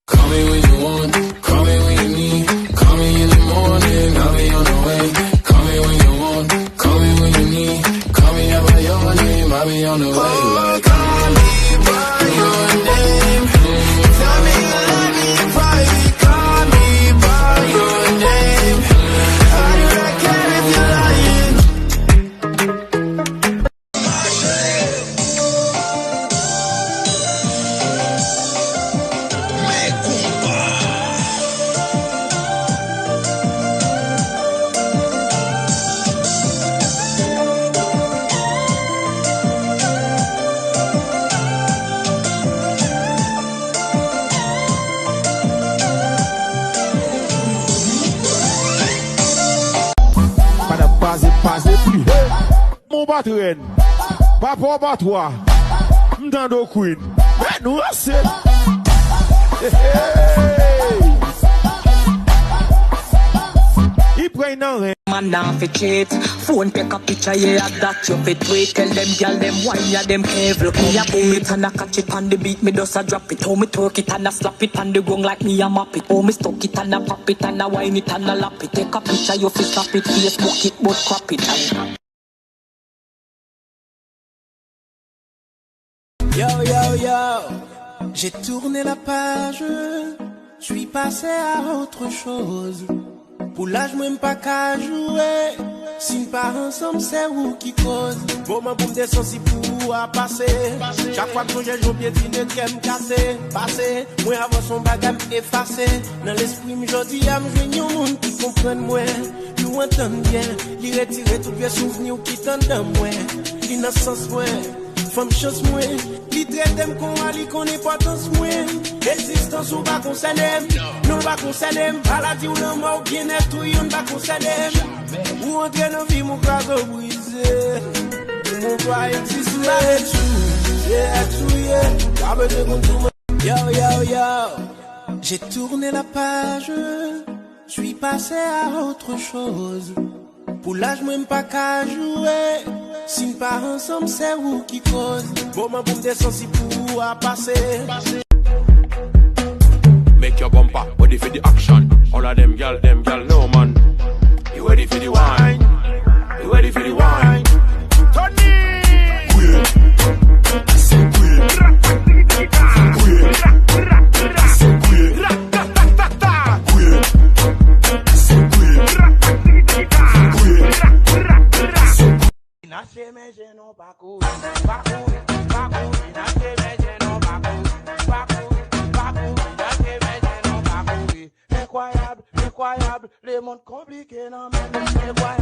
Call me when you want, call me when you need. Call me in the morning, I'll be on the way. Call me when you want, call me when you need. Call me out by your name, I'll be on the way. Like, call me by your name. Tell me you love me in private. Call me by your name. How do I care if you're lying? Passez plus. Mon batterie. Pas pour battoir. M'tando queen. Mais nous c'est. Il prend un rien. Man now fi cheat. Phone take a picture, yeah, that you fit tweet. Tell them girl, them wine, yeah, them cave. Look me a boom it and I catch it on the beat. Me just a drop it. Oh, me twerk it and I slap it on the gong like me a map it. Oh, me stuck it and I pop it and I wine it and I lap it. Take a picture, you fi snap it. Facebook it, but crop it. Yo, yo, yo, j'ai tourné la page, je suis passé à autre chose. Pour l'âge, même pas qu'à jouer. Si nous pas ensemble, c'est où qui cause. Bon, moi, pour me descendre, si pour à passer. Chaque fois que j'ai joué, pied de me casser. Passer, moi, avant son bagage effacé. Dans l'esprit, je dis, je veux un monde qui comprenne moi. Nous entendons bien, lui retirer tout vieux souvenir qui t'en donne moi. L'innocence, moi. Femme chance moi, qui traite qu'on a li qu'on est pas dans moi. Existence ou pas concerné, non pas concerné. Maladie ou non mort, bien-être ou yon pas concerné. Ou entrer dans vie mon cadeau brisé. Mon doigt existe Yo yo yo, j'ai tourné la page, je suis passé à autre chose. Pour l'âge même pas qu'à jouer. Si nous pas ensemble, c'est où qui cause. Bon, moi, pour me descendre, si pour à passer. Make your bumper, ready for the action. All of them gal, no man. You ready for the wine? You ready for the wine? Tony! Queen! C'est queen! Queen! C'est queen! Queen! C'est queen! Queen! Nasce mais je não baco, baco, baco. Nasce mais je não baco, baco, baco. Nasce mais je não baco. Incroyable, incroyable, les mondes compliqués non mais incroyable.